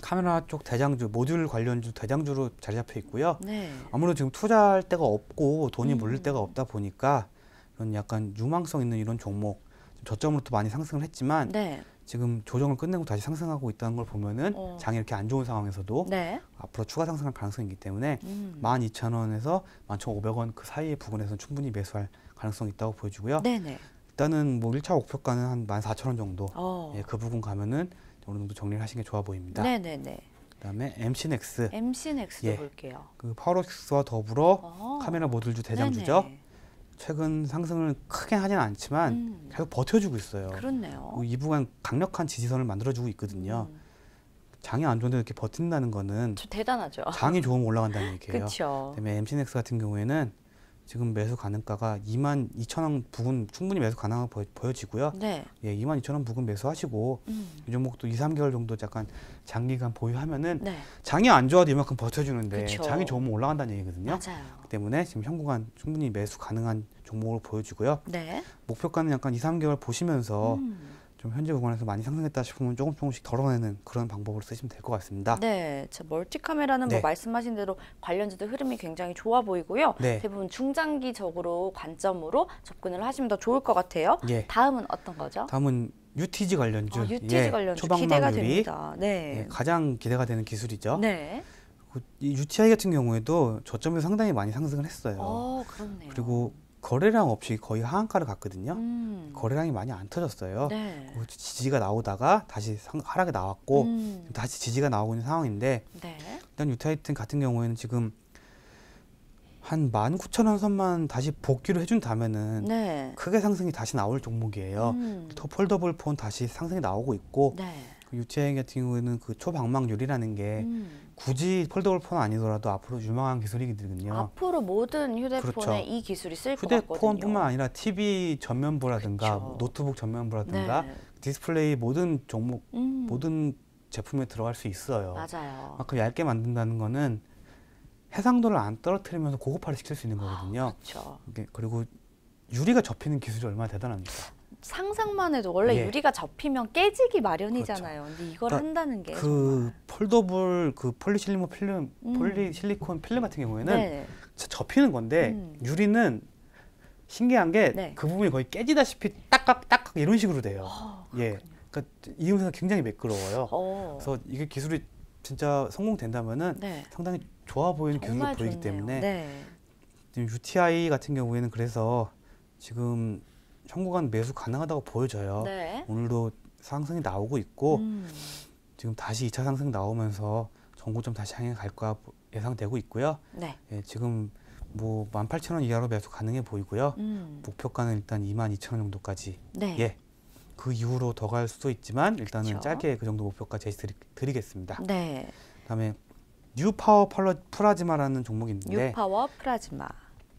카메라 쪽 대장주, 모듈 관련주 대장주로 자리 잡혀 있고요. 네. 아무래도 지금 투자할 데가 없고 돈이 몰릴 데가 없다 보니까 이런 약간 유망성 있는 이런 종목 저점으로 또 많이 상승을 했지만 네. 지금 조정을 끝내고 다시 상승하고 있다는 걸 보면은 장이 이렇게 안 좋은 상황에서도 네. 앞으로 추가 상승할 가능성이 있기 때문에 12,000원에서 11,500원 그 사이의 부분에서는 충분히 매수할 가능성이 있다고 보여지고요. 네네. 일단은 뭐 1차 목표가는 한 14,000원 정도 예, 그 부분 가면은 어느 정도 정리를 하시는 게 좋아 보입니다. 네네네. 그다음에 MC넥스. MC넥스도 예, 볼게요. 그 파워로직스와 더불어 카메라 모듈주 대장주죠. 네네. 최근 상승을 크게 하지는 않지만 계속 버텨주고 있어요. 그렇네요. 이 부분 강력한 지지선을 만들어주고 있거든요. 장이 안 좋은데 이렇게 버틴다는 거는 대단하죠. 장이 좋으면 올라간다는 얘기예요. 그렇죠. 그다음에 MC넥스 같은 경우에는 지금 매수 가능가가 22,000원 부근 충분히 매수 가능하고 보여지고요. 네. 예, 22,000원 부근 매수하시고 이 종목도 2, 3개월 정도 약간 장기간 보유하면은 네. 장이 안 좋아도 이만큼 버텨주는데 그쵸. 장이 좋으면 올라간다는 얘기거든요. 맞아요. 그 때문에 지금 현구간 충분히 매수 가능한 종목으로 보여지고요. 네. 목표가는 약간 2, 3개월 보시면서 좀 현재 구간에서 많이 상승했다 싶으면 조금씩 덜어내는 그런 방법으로 쓰시면 될 것 같습니다. 네, 멀티 카메라는 네. 뭐 말씀하신 대로 관련주들 흐름이 굉장히 좋아 보이고요. 네. 대부분 중장기적으로 관점으로 접근을 하시면 더 좋을 것 같아요. 예. 다음은 어떤 거죠? 다음은 UTG 관련주, UTG 관련주 기대가 됩니다. 네. 가장 기대가 되는 기술이죠. 네. 이 UTI 같은 경우에도 저점이 상당히 많이 상승을 했어요. 그렇네요. 그리고 거래량 없이 거의 하한가를 갔거든요. 거래량이 많이 안 터졌어요. 네. 지지가 나오다가 다시 하락에 나왔고 다시 지지가 나오고 있는 상황인데 네. 일단 UTI 같은 경우에는 지금 한 19,000원 선만 다시 복귀를 해준다면은 네. 크게 상승이 다시 나올 종목이에요. 더 폴더블 폰 다시 상승이 나오고 있고 네. UTI 같은 경우에는 그 초방망률이라는 게 굳이 폴더블 폰 아니더라도 앞으로 유망한 기술이거든요. 앞으로 모든 휴대폰에 그렇죠. 이 기술이 쓸 것 같거든요. 휴대폰뿐만 아니라 TV 전면부라든가 그렇죠. 노트북 전면부라든가 디스플레이 모든 종목, 모든 제품에 들어갈 수 있어요. 맞아요. 그 얇게 만든다는 거는 해상도를 안 떨어뜨리면서 고급화를 시킬 수 있는 거거든요. 그렇죠. 그리고 유리가 접히는 기술이 얼마나 대단합니까? 상상만 해도 원래 유리가 접히면 깨지기 마련이잖아요. 그렇죠. 근데 이걸 한다는 게 그 폴더블 그 폴리실리콘 필름 같은 경우에는 접히는 건데 유리는 신기한 게 그 부분이 거의 깨지다시피 딱딱 이런 식으로 돼요. 그러니까 이용해서 굉장히 매끄러워요. 그래서 이게 기술이 진짜 성공된다면은 상당히 좋아 보이는 기술로 보이기 때문에 지금 UTI 같은 경우에는 그래서 지금 현구간 매수 가능하다고 보여져요. 오늘도 상승이 나오고 있고 지금 다시 2차 상승 나오면서 전고점 다시 향해 갈 거야 예상되고 있고요. 지금 뭐 18,000원 이하로 매수 가능해 보이고요. 목표가는 일단 22,000원 정도까지. 그 이후로 더 갈 수도 있지만 일단은 짧게 그 정도 목표가 제시드리겠습니다. 그다음에 뉴파워 플라즈마라는 종목이 있는데 뉴파워 플라즈마.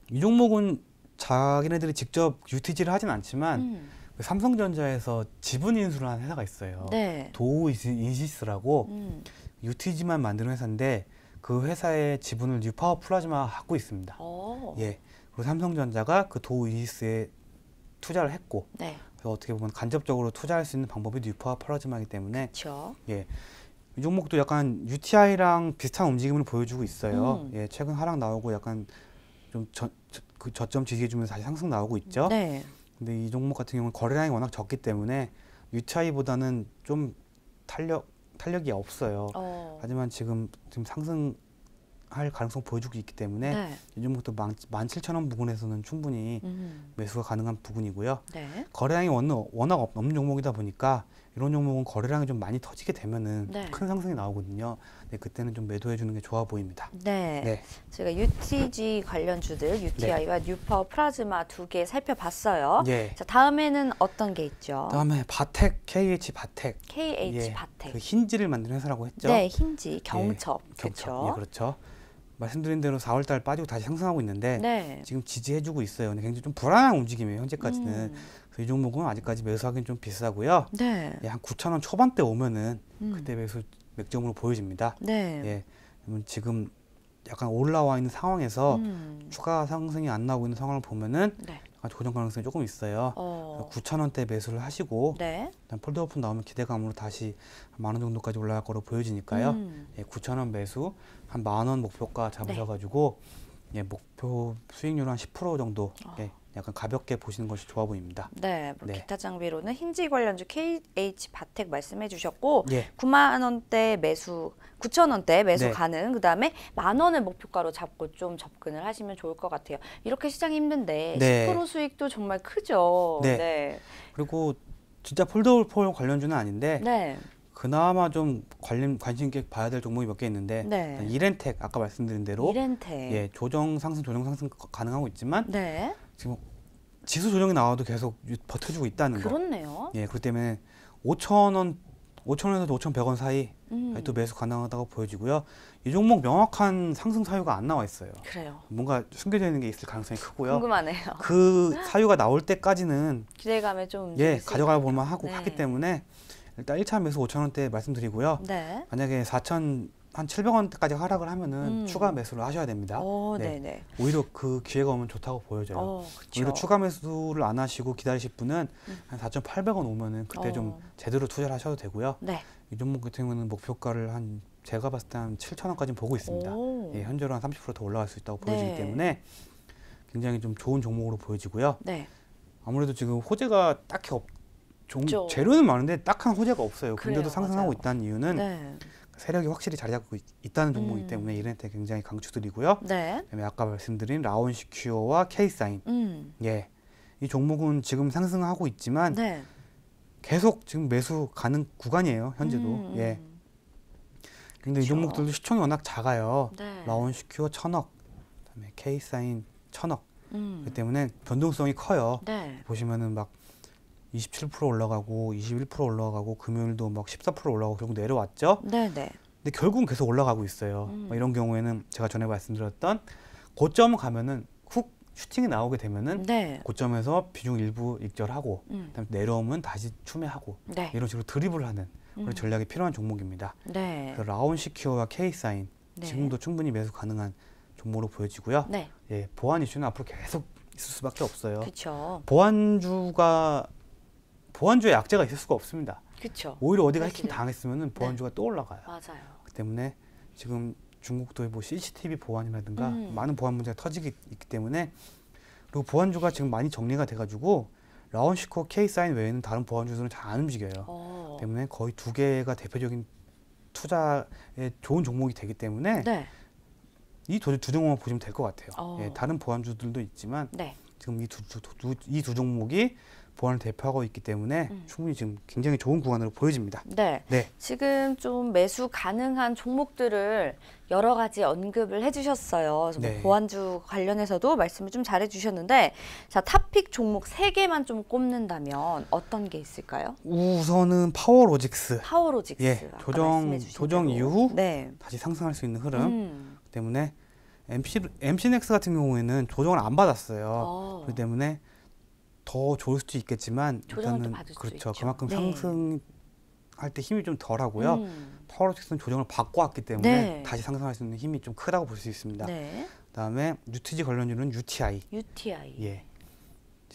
이 종목은 자기네들이 직접 UTG를 하진 않지만 삼성전자에서 지분 인수를 한 회사가 있어요. 도우 인시스라고 UTG만 만드는 회사인데 그 회사의 지분을 뉴파워 플라즈마가 갖고 있습니다. 그리고 삼성전자가 그 도우 인시스에 투자를 했고 그래서 어떻게 보면 간접적으로 투자할 수 있는 방법이 뉴파워 플라즈마이기 때문에 이 종목도 약간 UTI랑 비슷한 움직임을 보여주고 있어요. 최근 하락 나오고 약간 좀 그 저점 지지해주면서 다시 상승 나오고 있죠. 근데 이 종목 같은 경우는 거래량이 워낙 적기 때문에 UTI보다는 좀 탄력이 없어요. 하지만 지금 상승할 가능성 보여주고 있기 때문에 이 종목도 17,000원 부근에서는 충분히 매수가 가능한 부분이고요. 거래량이 워낙 없는 종목이다 보니까 이런 종목은 거래량이 좀 많이 터지게 되면은 큰 상승이 나오거든요. 그때는 좀 매도해 주는 게 좋아 보입니다. 제가 UTG 관련주들 UTI와 뉴파워 플라즈마 두 개 살펴봤어요. 자, 다음에는 어떤 게 있죠? 다음에 바텍, KH 바텍. KH 바텍. 그 힌지를 만드는 회사라고 했죠. 힌지, 경첩. 그렇죠. 말씀드린 대로 4월달 빠지고 다시 상승하고 있는데 지금 지지해주고 있어요. 근데 굉장히 좀 불안한 움직임이에요. 현재까지는. 그래서 이 종목은 아직까지 매수하기는 좀 비싸고요. 한 9,000원 초반대 오면은 그때 매수 맥점으로 보여집니다. 그러면 지금 약간 올라와 있는 상황에서 추가 상승이 안 나오고 있는 상황을 보면은 약간 조정 가능성이 조금 있어요. 9,000원대 매수를 하시고 일단 폴더 오픈 나오면 기대감으로 다시 한 10,000원 정도까지 올라갈 거로 보여지니까요. 9,000원 매수 한 10,000원 목표가 잡으셔가지고 목표 수익률 한 10% 정도 약간 가볍게 보시는 것이 좋아 보입니다. 기타 장비로는 힌지 관련주 KH 바텍 말씀해 주셨고 9만 원대 매수, 9,000원대 매수 가능. 그다음에 10,000원을 목표가로 잡고 좀 접근을 하시면 좋을 것 같아요. 이렇게 시장이 힘든데 10% 수익도 정말 크죠. 그리고 진짜 폴더블 관련주는 아닌데 그나마 좀 관심 있게 봐야 될 종목이 몇 개 있는데 이렌텍 아까 말씀드린 대로 조정 상승 가능하고 있지만 지금 지수 조정이 나와도 계속 버텨주고 있다는 거. 그렇네요. 그렇기 때문에 5,000원에서 5,100원 사이 또 매수 가능하다고 보여지고요. 이 종목 명확한 상승 사유가 안 나와 있어요. 뭔가 숨겨져 있는 게 있을 가능성이 크고요. 궁금하네요. 그 사유가 나올 때까지는 기대감에 좀 가져가 볼만 하기 때문에 일단 1차 매수 5,000원대 말씀드리고요. 만약에 4,700원대까지 하락을 하면은 추가 매수를 하셔야 됩니다. 오히려 그 기회가 오면 좋다고 보여져요. 오히려 추가 매수를 안 하시고 기다리실 분은 한 4,800원 오면은 그때 좀 제대로 투자를 하셔도 되고요. 이 종목 같은 경우는 목표가를 제가 봤을 때 한 7,000원까지는 보고 있습니다. 현재로 한 30% 더 올라갈 수 있다고 보여지기 때문에 굉장히 좀 좋은 종목으로 보여지고요. 아무래도 지금 호재가 딱히 재료는 많은데 딱한 호재가 없어요. 그래요, 근데도 상승하고 맞아요. 있다는 이유는 네. 세력이 확실히 자리 잡고 있다는 종목이기 때문에 이렌텍 굉장히 강추드리고요. 네. 그다음에 아까 말씀드린 라온시큐어와 K사인. 예. 이 종목은 지금 상승하고 있지만 네. 계속 지금 매수 가능 구간이에요. 현재도. 예. 근데 이 종목들도 시총이 워낙 작아요. 네. 라온시큐어 1,000억, 그다음에 K사인 1,000억. 그렇기 때문에 변동성이 커요. 네. 보시면은 막 27% 올라가고 21% 올라가고 금요일도 막 14% 올라가고 결국 내려왔죠. 네, 네. 근데 결국은 계속 올라가고 있어요. 뭐 이런 경우에는 제가 전에 말씀드렸던 고점 가면은 훅 슈팅이 나오게 되면은 네. 고점에서 비중 일부 익절하고 그다음에 내려오면 다시 추매하고 네. 이런 식으로 드리블을 하는 그런 전략이 필요한 종목입니다. 네. 그래서 라온시큐어와 K사인 네. 지금도 충분히 매수 가능한 종목으로 보여지고요. 네. 예, 보안 이슈는 앞으로 계속 있을 수밖에 없어요. 그렇죠. 보안주의 약재가 있을 수가 없습니다. 그렇죠. 오히려 어디가 해킹 당했으면 보안주가 또 올라가요. 맞아요. 그 때문에 지금 중국도 뭐 CCTV 보안이라든가 많은 보안 문제가 터지기 있기 때문에 그리고 보안주가 지금 많이 정리가 돼가지고 라온시코 K사인 외에는 다른 보안주들은 잘 안 움직여요. 때문에 거의 두 개가 대표적인 투자에 좋은 종목이 되기 때문에 네. 이 두 종목만 보시면 될 것 같아요. 예, 다른 보안주들도 있지만 네. 지금 이 두 종목이 보안을 대표하고 있기 때문에 충분히 지금 굉장히 좋은 구간으로 보여집니다. 네. 네. 지금 좀 매수 가능한 종목들을 여러 가지 언급을 해주셨어요. 그래서 네. 뭐 보안주 관련해서도 말씀을 좀 잘해주셨는데, 자, 탑픽 종목 3개만 좀 꼽는다면 어떤 게 있을까요? 우선은 파워로직스. 파워로직스. 예, 아까 조정 대로. 이후 네. 다시 상승할 수 있는 흐름 때문에 MC넥스 같은 경우에는 조정을 안 받았어요. 그렇기 때문에 더 좋을 수도 있겠지만 일단은 그렇죠. 그만큼 네. 상승할 때 힘이 좀 덜하고요. 파워로직스는 조정을 받고 왔기 때문에 네. 다시 상승할 수 있는 힘이 좀 크다고 볼 수 있습니다. 네. 그다음에 UTG 관련주는 UTI. 예.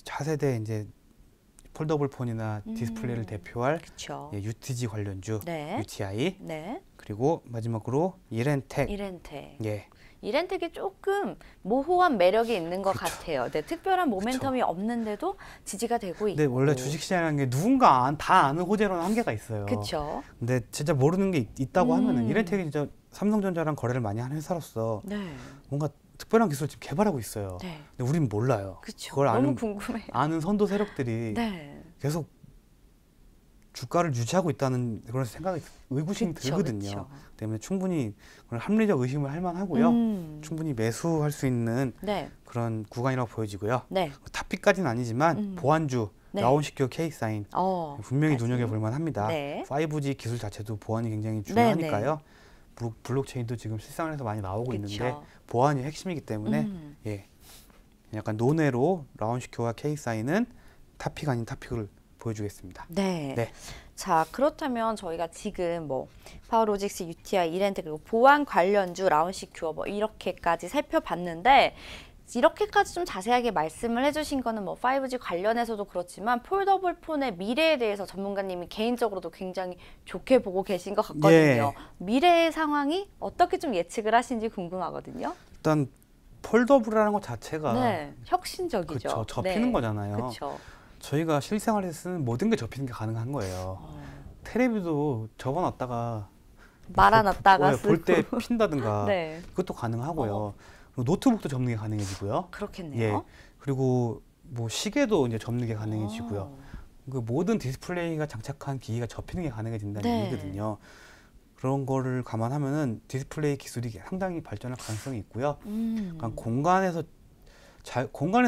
차세대 이제 폴더블 폰이나 디스플레이를 대표할 예, UTG 관련주 네. UTI. 네. 그리고 마지막으로 이렌텍. 예. 이렌텍이 조금 모호한 매력이 있는 것 그렇죠. 같아요. 네, 특별한 모멘텀이 없는데도 지지가 되고 있고. 네, 원래 주식시장이라는 게 누군가 다 아는 호재로는 한계가 있어요. 그렇죠. 근데 진짜 모르는 게 있다고 하면은 이렌텍이 진짜 삼성전자랑 거래를 많이 하는 회사로서 뭔가 특별한 기술을 지금 개발하고 있어요. 네. 근데 우리는 몰라요. 그쵸. 그걸 너무 궁금해요. 아는 선도 세력들이 계속 주가를 유지하고 있다는 그런 생각이 의구심이 들거든요. 때문에 충분히 그런 합리적 의심을 할 만하고요. 충분히 매수할 수 있는 그런 구간이라고 보여지고요. 탑픽까지는 아니지만 보안주 라온시큐어 K사인 분명히 눈여겨볼 만합니다. 5G 기술 자체도 보안이 굉장히 중요하니까요. 블록체인도 지금 실생활에서 많이 나오고 있는데 보안이 핵심이기 때문에 예, 약간 논외로 라온시큐어와 K사인은 탑픽 아닌 탑픽을 보여주겠습니다. 네. 자, 그렇다면 저희가 지금 뭐 파워로직스, UTI, 이렌텍 그리고 보안 관련주, 라온시큐어 뭐 이렇게까지 살펴봤는데 이렇게까지 좀 자세하게 말씀을 해주신 거는 뭐 5G 관련해서도 그렇지만 폴더블 폰의 미래에 대해서 전문가님이 개인적으로도 굉장히 좋게 보고 계신 것 같거든요. 예. 미래의 상황이 어떻게 좀 예측을 하신지 궁금하거든요. 일단 폴더블이라는 것 자체가 혁신적이죠. 그쵸, 접히는 거잖아요. 그쵸. 저희가 실생활에서 쓰는 모든 게 접히는 게 가능한 거예요. 테레비도 접어놨다가 말아놨다가 볼 때 핀다든가 네. 그것도 가능하고요. 그리고 노트북도 접는 게 가능해지고요. 그렇겠네요. 예. 그리고 뭐 시계도 이제 접는 게 가능해지고요. 그 모든 디스플레이가 장착한 기기가 접히는 게 가능해진다는 얘기거든요. 그런 거를 감안하면은 디스플레이 기술이 상당히 발전할 가능성이 있고요. 그러니까 공간에서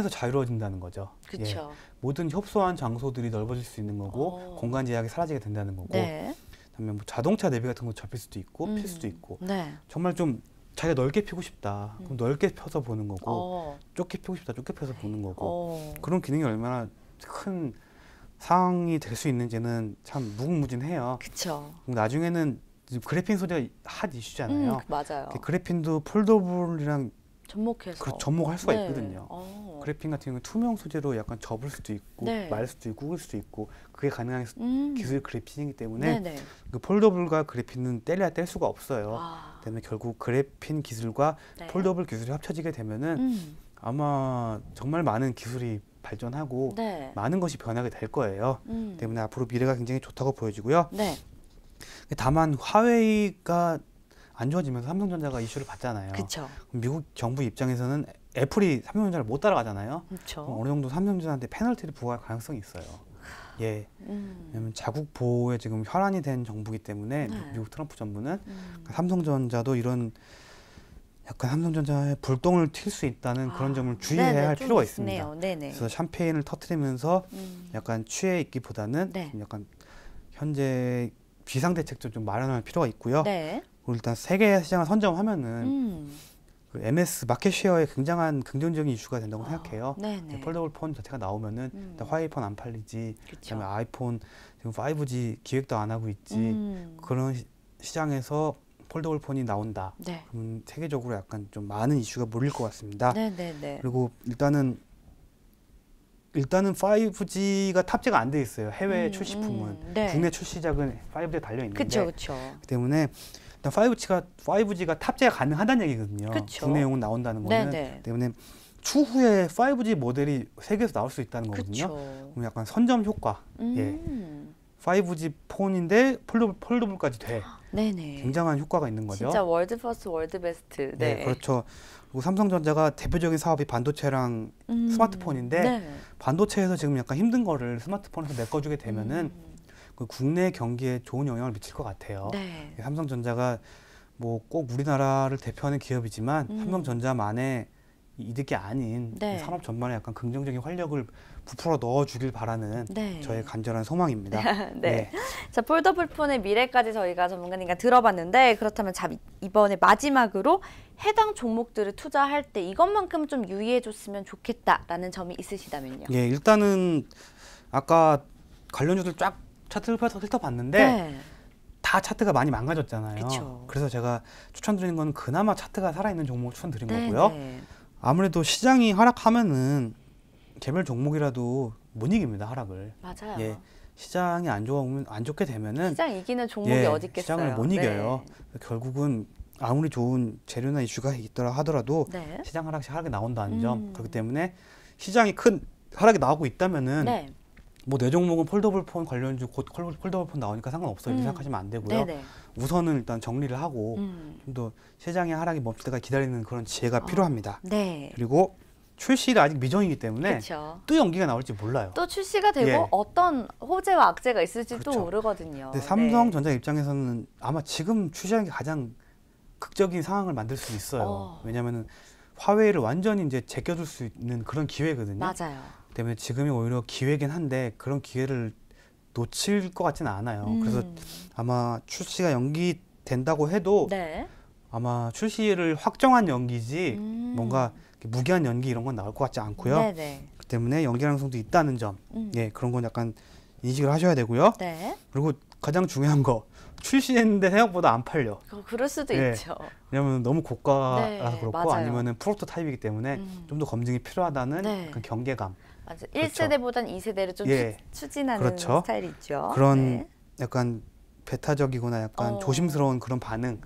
자유로워진다는 거죠. 그렇죠. 예. 모든 협소한 장소들이 넓어질 수 있는 거고 공간 제약이 사라지게 된다는 거고 그다음에 뭐 자동차 내비 같은 거 접힐 수도 있고 필 수도 있고 정말 좀 자기가 넓게 피고 싶다 그럼 넓게 펴서 보는 거고 좁게 피고 싶다 좁게 펴서 보는 거고 그런 기능이 얼마나 큰 상황이 될 수 있는지는 참 무궁무진해요. 그렇죠. 나중에는 그래핀 소재가 핫 이슈잖아요. 맞아요. 그래핀도 폴더블이랑 접목해서 접목할 수가 있거든요. 그래핀 같은 경우는 투명 소재로 약간 접을 수도 있고 말 수도 있고 구길 수도 있고 그게 가능한 기술 그래핀이기 때문에 그 폴더블과 그래핀은 뗄래야 뗄 수가 없어요. 때문에 결국 그래핀 기술과 폴더블 기술이 합쳐지게 되면은 아마 정말 많은 기술이 발전하고 많은 것이 변하게 될 거예요. 때문에 앞으로 미래가 굉장히 좋다고 보여지고요. 다만 화웨이가 안 좋아지면서 삼성전자가 이슈를 받잖아요. 그쵸. 미국 정부 입장에서는 애플이 삼성전자를 못 따라가잖아요. 어느 정도 삼성전자한테 페널티를 부과할 가능성이 있어요. 예. 왜냐면 자국 보호에 지금 혈안이 된 정부이기 때문에 미국 트럼프 정부는 삼성전자도 이런 약간 삼성전자에 불똥을 튈 수 있다는 그런 점을 주의해야 할 필요가 있습니다. 그래서 샴페인을 터트리면서 약간 취해 있기보다는 약간 현재 비상대책도 좀 마련할 필요가 있고요. 그리고 일단 세계 시장을 선점하면은 그 MS 마켓쉐어에 굉장한 긍정적인 이슈가 된다고 생각해요. 폴더블 폰 자체가 나오면은 일단 화웨이 폰 안 팔리지, 그다음에 아이폰 지금 5G 기획도 안 하고 있지, 그런 시장에서 폴더블 폰이 나온다. 그럼 세계적으로 약간 좀 많은 이슈가 몰릴 것 같습니다. 그리고 일단은 5G가 탑재가 안 돼 있어요. 해외 출시품은 국내 출시작은 5G에 달려 있는데, 그렇기 때문에 일단 5G가 탑재가 가능하다는 얘기거든요. 국내용은 나온다는 거는. 때문에 추후에 5G 모델이 세계에서 나올 수 있다는 거거든요. 그럼 약간 선점 효과. 예. 5G 폰인데 폴더블까지 돼. 굉장한 효과가 있는 거죠. 진짜 월드 퍼스트, 월드 베스트. 네, 그렇죠. 그리고 삼성전자가 대표적인 사업이 반도체랑 스마트폰인데 반도체에서 지금 약간 힘든 거를 스마트폰에서 메꿔주게 되면은 그 국내 경기에 좋은 영향을 미칠 것 같아요. 삼성전자가 뭐 꼭 우리나라를 대표하는 기업이지만 삼성전자만의 이득이 아닌 산업 전반에 약간 긍정적인 활력을 부풀어 넣어주길 바라는 저의 간절한 소망입니다. 자, 폴더블 폰의 미래까지 저희가 전문가님과 들어봤는데, 그렇다면 자, 이번에 마지막으로 해당 종목들을 투자할 때 이것만큼 좀 유의해줬으면 좋겠다라는 점이 있으시다면요? 예, 일단은 아까 관련주들 쫙 차트를 훑어봤는데 다 차트가 많이 망가졌잖아요. 그래서 제가 추천드리는 건 그나마 차트가 살아있는 종목을 추천드린 거고요. 아무래도 시장이 하락하면은 개별 종목이라도 못 이깁니다, 하락을. 맞아요. 예, 시장이 안 좋게 되면은 시장 이기는 종목이 어디 있겠어요. 시장을 못 이겨요. 결국은 아무리 좋은 재료나 이슈가 있더라 하더라도 시장 하락이 나온다는 점. 그렇기 때문에 시장이 큰 하락이 나오고 있다면은 뭐 내 종목은 폴더블 폰 관련주 곧 폴더블 폰 나오니까 상관없어요. 이렇게 생각하시면 안 되고요. 우선은 일단 정리를 하고 좀 더 시장의 하락이 멈출 때까지 기다리는 그런 지혜가 필요합니다. 그리고 출시가 아직 미정이기 때문에 또 연기가 나올지 몰라요. 또 출시가 되고 어떤 호재와 악재가 있을지 또 모르거든요. 근데 삼성전자 입장에서는 아마 지금 출시하는 게 가장 극적인 상황을 만들 수 있어요. 왜냐하면 화웨이를 완전히 이제 제껴줄 수 있는 그런 기회거든요. 맞아요. 때문에 지금이 오히려 기회긴 한데 그런 기회를 놓칠 것 같지는 않아요. 그래서 아마 출시가 연기된다고 해도 아마 출시를 확정한 연기지 뭔가 무기한 연기 이런 건 나올 것 같지 않고요. 그 때문에 연기 가능성도 있다는 점, 예, 그런 건 약간 인식을 하셔야 되고요. 그리고 가장 중요한 거, 출시했는데 생각보다 안 팔려. 그럴 수도 있죠. 왜냐면 너무 고가라서 그렇고 아니면은 프로토타입이기 때문에 좀 더 검증이 필요하다는 그 경계감. 맞아. 1세대보단 2세대를 좀 추진하는 스타일이 있죠. 그런 약간 배타적이거나 약간 조심스러운 그런 반응,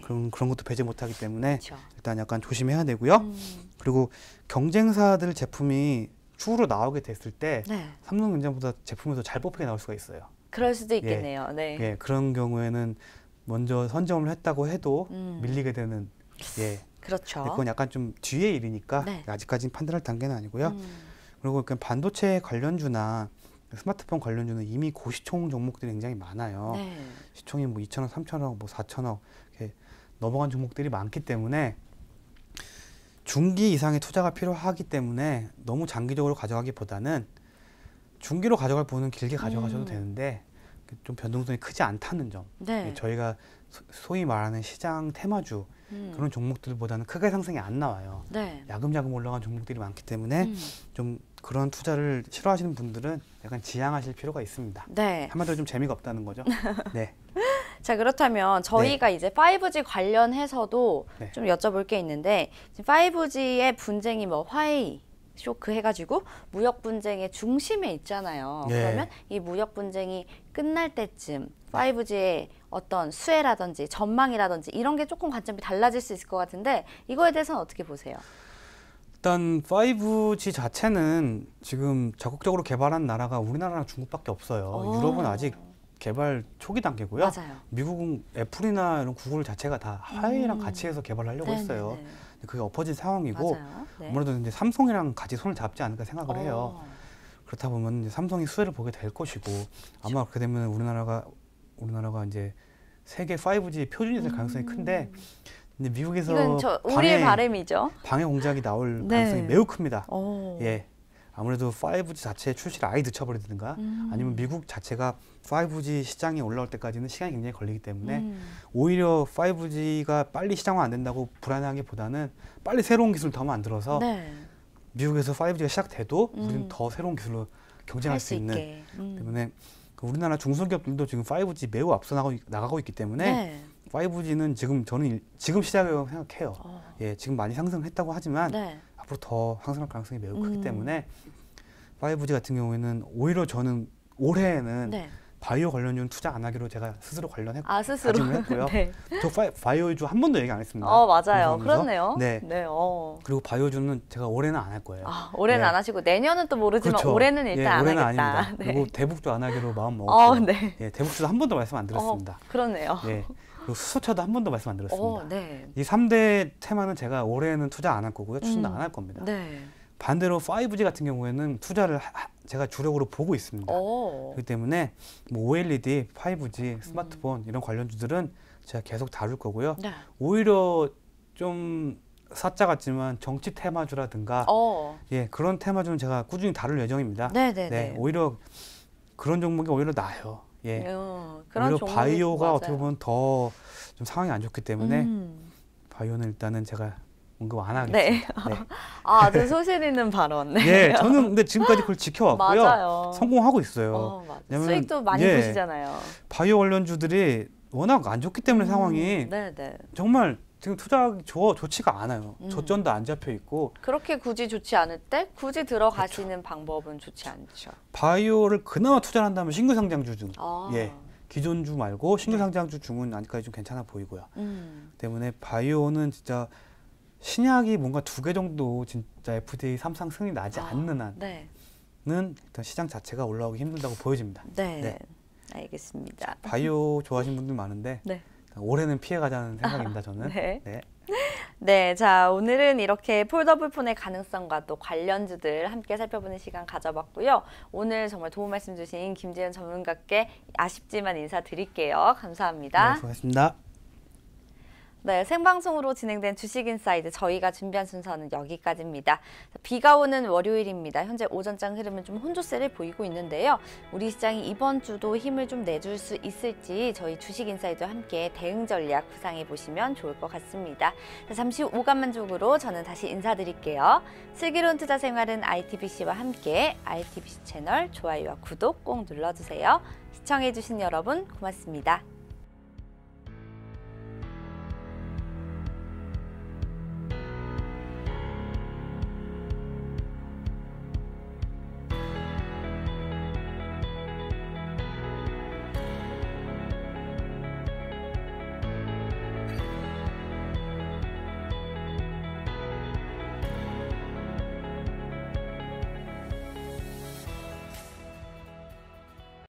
그런 것도 배제 못하기 때문에 일단 약간 조심해야 되고요. 그리고 경쟁사들 제품이 추후로 나오게 됐을 때 삼성전자보다 제품이 더 잘 뽑히게 나올 수가 있어요. 그럴 수도 있겠네요. 그런 경우에는 먼저 선점을 했다고 해도 밀리게 되는, 그건 약간 좀 뒤의 일이니까 아직까지는 판단할 단계는 아니고요. 그리고 반도체 관련주나 스마트폰 관련주는 이미 고시총 종목들이 굉장히 많아요. 시총이 뭐 2천억, 3천억, 뭐 4천억 이렇게 넘어간 종목들이 많기 때문에 중기 이상의 투자가 필요하기 때문에 너무 장기적으로 가져가기보다는 중기로 가져갈 부분은 길게 가져가셔도 되는데 좀 변동성이 크지 않다는 점. 저희가 소위 말하는 시장 테마주 그런 종목들보다는 크게 상승이 안 나와요. 야금야금 올라간 종목들이 많기 때문에 좀 그런 투자를 싫어하시는 분들은 약간 지양하실 필요가 있습니다. 한마디로 좀 재미가 없다는 거죠. 자, 그렇다면 저희가 이제 5G 관련해서도 좀 여쭤볼 게 있는데, 지금 5G의 분쟁이 뭐 화웨이 쇼크 해가지고 무역 분쟁의 중심에 있잖아요. 그러면 이 무역 분쟁이 끝날 때쯤 5G의 어떤 수혜라든지 전망이라든지 이런 게 조금 관점이 달라질 수 있을 것 같은데, 이거에 대해서는 어떻게 보세요? 일단 5G 자체는 지금 적극적으로 개발한 나라가 우리나라랑 중국밖에 없어요. 유럽은 아직 개발 초기 단계고요. 맞아요. 미국은 애플이나 이런 구글 자체가 다 화웨이랑 같이 해서 개발하려고 했어요. 그게 엎어진 상황이고 네. 아무래도 이제 삼성이랑 같이 손을 잡지 않을까 생각을 해요. 그렇다 보면 이제 삼성이 수혜를 보게 될 것이고 아마 그렇게 되면 우리나라가 이제 세계 5G 표준이 될 가능성이 큰데 근데 미국에서 이건 우리의 바람이죠. 방해 공작이 나올 가능성이 매우 큽니다. 예. 아무래도 5G 자체 출시를 아예 늦춰버리든가 아니면 미국 자체가 5G 시장에 올라올 때까지는 시간이 굉장히 걸리기 때문에 오히려 5G가 빨리 시장화 안 된다고 불안해하기보다는 빨리 새로운 기술을 더 만들어서 미국에서 5G가 시작돼도 우리는 더 새로운 기술로 경쟁할 수 있는 때문에 우리나라 중소기업들도 지금 5G 매우 앞서 나가고 있기 때문에 5G는 지금 시작이라고 생각해요. 예, 지금 많이 상승했다고 하지만 앞으로 더 상승할 가능성이 매우 크기 때문에 5G 같은 경우에는 오히려 저는 올해에는 바이오 관련주는 투자 안 하기로 제가 스스로 다짐을 했고요. 저 바이오주 한 번도 얘기 안 했습니다. 맞아요. 그렇네요. 네. 그리고 바이오주는 제가 올해는 안 할 거예요. 올해는 안 하시고 내년은 또 모르지만 그렇죠. 올해는 일단 안 올해는 하겠다. 아닙니다. 그리고 대북주 안 하기로 마음 먹었고 대북주도 한 번도 말씀 안 드렸습니다. 그렇네요. 그리고 수소차도 한 번도 말씀 안 드렸습니다. 네. 이 3대 테마는 제가 올해는 투자 안 할 거고요. 추진도 안 할 겁니다. 반대로 5G 같은 경우에는 투자를 제가 주력으로 보고 있습니다. 그렇기 때문에 뭐 OLED, 5G, 스마트폰 이런 관련주들은 제가 계속 다룰 거고요. 오히려 좀 사짜 같지만 정치 테마주라든가 그런 테마주는 제가 꾸준히 다룰 예정입니다. 오히려 그런 종목이 오히려 나아요. 오히려 바이오가 어떻게 보면 더 좀 상황이 안 좋기 때문에 바이오는 일단은 제가 언급 안 하겠습니다. 아주 소신 있는 발언. 저는 근데 지금까지 그걸 지켜왔고요. 맞아요. 성공하고 있어요. 수익도 많이 보시잖아요. 바이오 관련주들이 워낙 안 좋기 때문에 상황이 정말 지금 투자하기 좋지가 않아요. 저점도 안 잡혀 있고. 그렇게 굳이 좋지 않을 때 굳이 들어가시는 방법은 좋지 않죠. 바이오를 그나마 투자를 한다면 신규상장주 중. 기존주 말고 신규상장주 중은 아직까지 좀 괜찮아 보이고요. 때문에 바이오는 진짜 신약이 뭔가 2개 정도 진짜 FDA 3상 승인이 나지 않는 한은 일단 시장 자체가 올라오기 힘들다고 보여집니다. 알겠습니다. 바이오 좋아하시는 분들 많은데 올해는 피해가자는 생각입니다. 저는. 자 오늘은 이렇게 폴더블 폰의 가능성과 또 관련주들 함께 살펴보는 시간 가져봤고요. 오늘 정말 도움 말씀 주신 김재현 전문가께 아쉽지만 인사드릴게요. 감사합니다. 수고하셨습니다. 생방송으로 진행된 주식인사이드 저희가 준비한 순서는 여기까지입니다. 비가 오는 월요일입니다. 현재 오전장 흐름은 좀 혼조세를 보이고 있는데요. 우리 시장이 이번 주도 힘을 좀 내줄 수 있을지 저희 주식인사이드와 함께 대응 전략 구상해 보시면 좋을 것 같습니다. 잠시 후 오감만족으로 저는 다시 인사드릴게요. 슬기로운 투자 생활은 ITBC와 함께 ITBC 채널 좋아요와 구독 꼭 눌러주세요. 시청해 주신 여러분 고맙습니다.